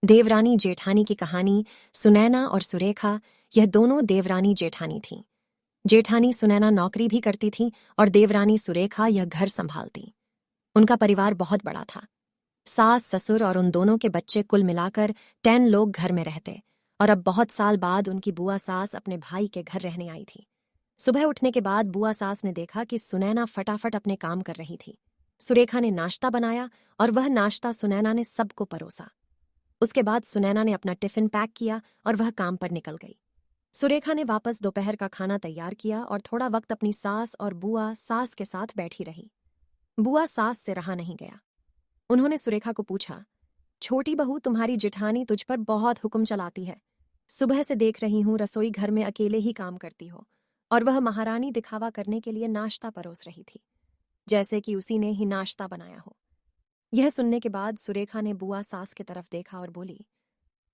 देवरानी जेठानी की कहानी। सुनैना और सुरेखा, यह दोनों देवरानी जेठानी थीं। जेठानी सुनैना नौकरी भी करती थी और देवरानी सुरेखा यह घर संभालती। उनका परिवार बहुत बड़ा था। सास ससुर और उन दोनों के बच्चे कुल मिलाकर 10 लोग घर में रहते। और अब बहुत साल बाद उनकी बुआ सास अपने भाई के घर रहने आई थी। सुबह उठने के बाद बुआ सास ने देखा कि सुनैना फटाफट अपने काम कर रही थी। सुरेखा ने नाश्ता बनाया और वह नाश्ता सुनैना ने सबको परोसा। उसके बाद सुनैना ने अपना टिफिन पैक किया और वह काम पर निकल गई। सुरेखा ने वापस दोपहर का खाना तैयार किया और थोड़ा वक्त अपनी सास और बुआ सास के साथ बैठी रही। बुआ सास से रहा नहीं गया। उन्होंने सुरेखा को पूछा, छोटी बहू, तुम्हारी जेठानी तुझ पर बहुत हुक्म चलाती है। सुबह से देख रही हूं रसोई घर में अकेले ही काम करती हो, और वह महारानी दिखावा करने के लिए नाश्ता परोस रही थी, जैसे कि उसी ने ही नाश्ता बनाया हो। यह सुनने के बाद सुरेखा ने बुआ सास की तरफ देखा और बोली,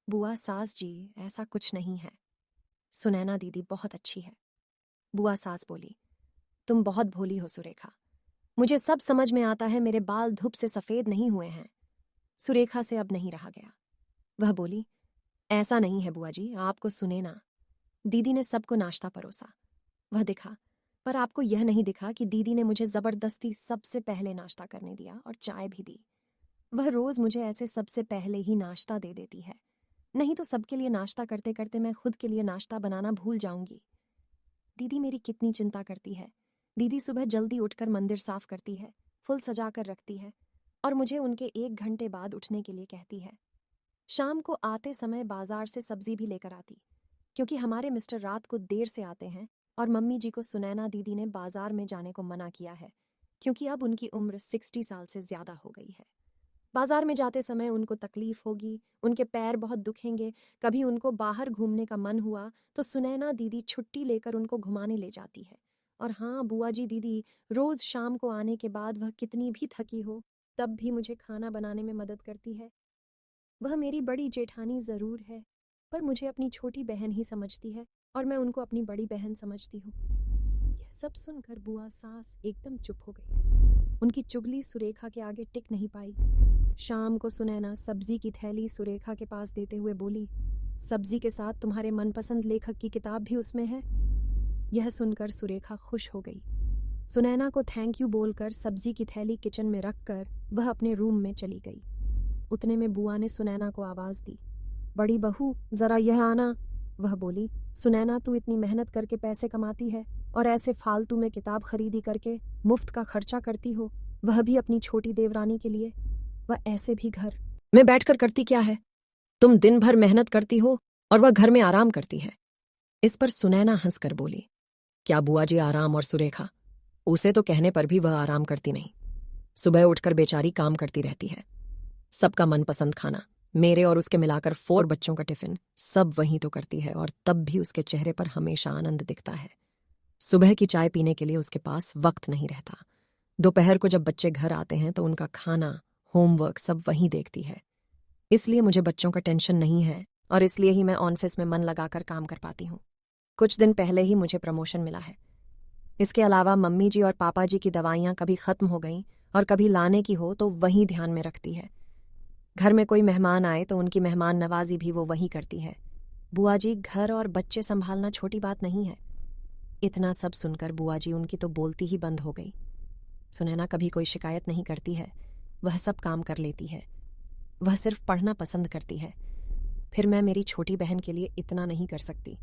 बुआ सास जी, ऐसा कुछ नहीं है। सुनैना दीदी बहुत अच्छी है। बुआ सास बोली, तुम बहुत भोली हो सुरेखा। मुझे सब समझ में आता है, मेरे बाल धूप से सफेद नहीं हुए हैं। सुरेखा से अब नहीं रहा गया। वह बोली, ऐसा नहीं है बुआ जी, आपको सुनैना दीदी ने सबको नाश्ता परोसा। वह दिखा, पर आपको यह नहीं दिखा कि दीदी ने मुझे जबरदस्ती सबसे पहले नाश्ता करने दिया और चाय भी दी। वह रोज मुझे ऐसे सबसे पहले ही नाश्ता दे देती है, नहीं तो सबके लिए नाश्ता करते करते मैं खुद के लिए नाश्ता बनाना भूल जाऊंगी। दीदी मेरी कितनी चिंता करती है। दीदी सुबह जल्दी उठकर मंदिर साफ करती है, फूल सजा कर रखती है और मुझे उनके 1 घंटे बाद उठने के लिए कहती है। शाम को आते समय बाजार से सब्जी भी लेकर आती, क्योंकि हमारे मिस्टर रात को देर से आते हैं और मम्मी जी को सुनैना दीदी ने बाजार में जाने को मना किया है, क्योंकि अब उनकी उम्र 60 साल से ज्यादा हो गई है। बाजार में जाते समय उनको तकलीफ होगी, उनके पैर बहुत दुखेंगे। कभी उनको बाहर घूमने का मन हुआ तो सुनैना दीदी छुट्टी लेकर उनको घुमाने ले जाती है। और हाँ, बुआ जी दीदी रोज शाम को आने के बाद वह कितनी भी थकी हो, तब भी मुझे खाना बनाने में मदद करती है। वह मेरी बड़ी जेठानी जरूर है, पर मुझे अपनी छोटी बहन ही समझती है और मैं उनको अपनी बड़ी बहन समझती हूँ। यह सब सुनकर बुआ सास एकदम चुप हो गई। उनकी चुगली सुरेखा के आगे टिक नहीं पाई। शाम को सुनैना सब्जी की थैली सुरेखा के पास देते हुए बोली, सब्जी के साथ तुम्हारे मनपसंद लेखक की किताब भी उसमें है। यह सुनकर सुरेखा खुश हो गई। सुनैना को थैंक यू बोलकर सब्जी की थैली किचन में रखकर वह अपने रूम में चली गई। उतने में बुआ ने सुनैना को आवाज दी, बड़ी बहू जरा यह आना। वह बोली, सुनैना तू इतनी मेहनत करके पैसे कमाती है और ऐसे फालतू में किताब खरीदी करके मुफ्त का खर्चा करती हो, वह भी अपनी छोटी देवरानी के लिए। वह ऐसे भी घर में बैठकर करती क्या है? तुम दिन भर मेहनत करती हो और वह घर में आराम करती है। इस पर सुनैना हंसकर बोली, क्या बुआ जी आराम और सुरेखा, उसे तो कहने पर भी वह आराम करती नहीं। सुबह उठकर बेचारी काम करती रहती है। सबका मनपसंद खाना, मेरे और उसके मिलाकर 4 बच्चों का टिफिन, सब वहीं तो करती है और तब भी उसके चेहरे पर हमेशा आनंद दिखता है। सुबह की चाय पीने के लिए उसके पास वक्त नहीं रहता। दोपहर को जब बच्चे घर आते हैं तो उनका खाना, होमवर्क सब वहीं देखती है। इसलिए मुझे बच्चों का टेंशन नहीं है और इसलिए ही मैं ऑफिस में मन लगाकर काम कर पाती हूँ। कुछ दिन पहले ही मुझे प्रमोशन मिला है। इसके अलावा मम्मी जी और पापा जी की दवाइयाँ कभी खत्म हो गईं और कभी लाने की हो तो वहीं ध्यान में रखती है। घर में कोई मेहमान आए तो उनकी मेहमान नवाजी भी वो वही करती है। बुआ जी, घर और बच्चे संभालना छोटी बात नहीं है। इतना सब सुनकर बुआ जी उनकी तो बोलती ही बंद हो गई। सुनैना कभी कोई शिकायत नहीं करती है, वह सब काम कर लेती है। वह सिर्फ पढ़ना पसंद करती है। फिर मैं मेरी छोटी बहन के लिए इतना नहीं कर सकती।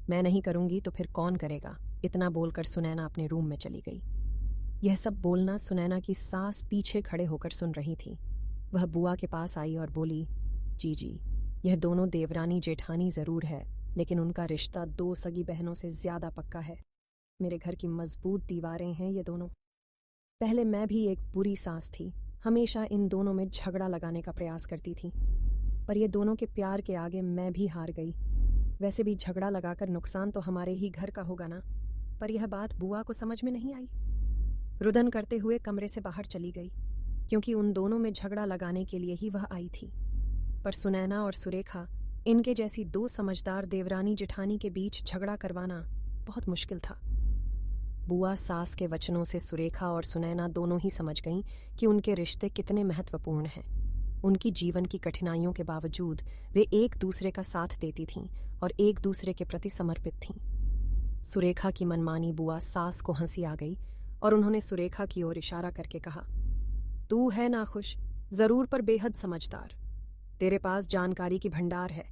मैं नहीं करूंगी तो फिर कौन करेगा? इतना बोलकर सुनैना अपने रूम में चली गई। यह सब बोलना सुनैना की सास पीछे खड़े होकर सुन रही थी। वह बुआ के पास आई और बोली, जी, यह दोनों देवरानी जेठानी जरूर है, लेकिन उनका रिश्ता 2 सगी बहनों से ज्यादा पक्का है। मेरे घर की मजबूत दीवारें हैं ये दोनों। पहले मैं भी एक बुरी सास थी, हमेशा इन दोनों में झगड़ा लगाने का प्रयास करती थी, पर ये दोनों के प्यार के आगे मैं भी हार गई। वैसे भी झगड़ा लगाकर नुकसान तो हमारे ही घर का होगा ना। पर यह बात बुआ को समझ में नहीं आई। रुदन करते हुए कमरे से बाहर चली गई, क्योंकि उन दोनों में झगड़ा लगाने के लिए ही वह आई थी। पर सुनैना और सुरेखा, इनके जैसी 2 समझदार देवरानी जेठानी के बीच झगड़ा करवाना बहुत मुश्किल था। बुआ सास के वचनों से सुरेखा और सुनैना दोनों ही समझ गईं कि उनके रिश्ते कितने महत्वपूर्ण हैं। उनकी जीवन की कठिनाइयों के बावजूद वे एक दूसरे का साथ देती थीं और एक दूसरे के प्रति समर्पित थीं। सुरेखा की मनमानी बुआ सास को हंसी आ गई और उन्होंने सुरेखा की ओर इशारा करके कहा, तू है नाखुश, जरूर पर बेहद समझदार। तेरे पास जानकारी की भंडार है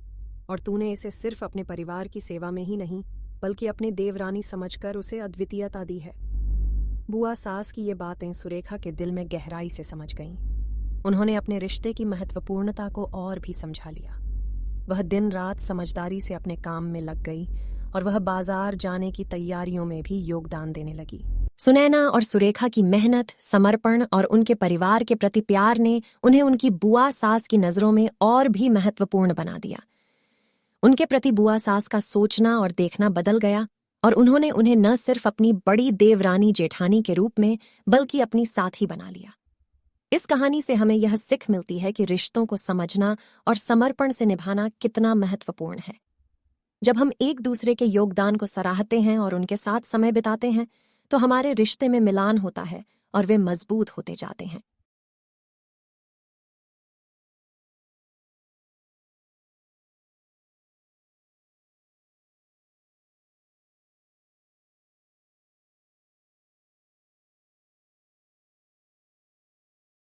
और तूने इसे सिर्फ अपने परिवार की सेवा में ही नहीं बल्कि अपने देवरानी समझकर उसे अद्वितीयता दी है। बुआ सास की ये बातें सुरेखा के दिल में गहराई से समझ गईं। उन्होंने अपने रिश्ते की महत्वपूर्णता को और भी समझा लिया। वह दिन रात समझदारी से अपने काम में लग गई और वह बाजार जाने की तैयारियों में भी योगदान देने लगी। सुनैना और सुरेखा की मेहनत, समर्पण और उनके परिवार के प्रति प्यार ने उन्हें उनकी बुआ सास की नजरों में और भी महत्वपूर्ण बना दिया। उनके प्रति बुआ सास का सोचना और देखना बदल गया और उन्होंने उन्हें न सिर्फ अपनी बड़ी देवरानी जेठानी के रूप में बल्कि अपनी साथी बना लिया। इस कहानी से हमें यह सीख मिलती है कि रिश्तों को समझना और समर्पण से निभाना कितना महत्वपूर्ण है। जब हम एक दूसरे के योगदान को सराहते हैं और उनके साथ समय बिताते हैं तो हमारे रिश्ते में मिलान होता है और वे मजबूत होते जाते हैं।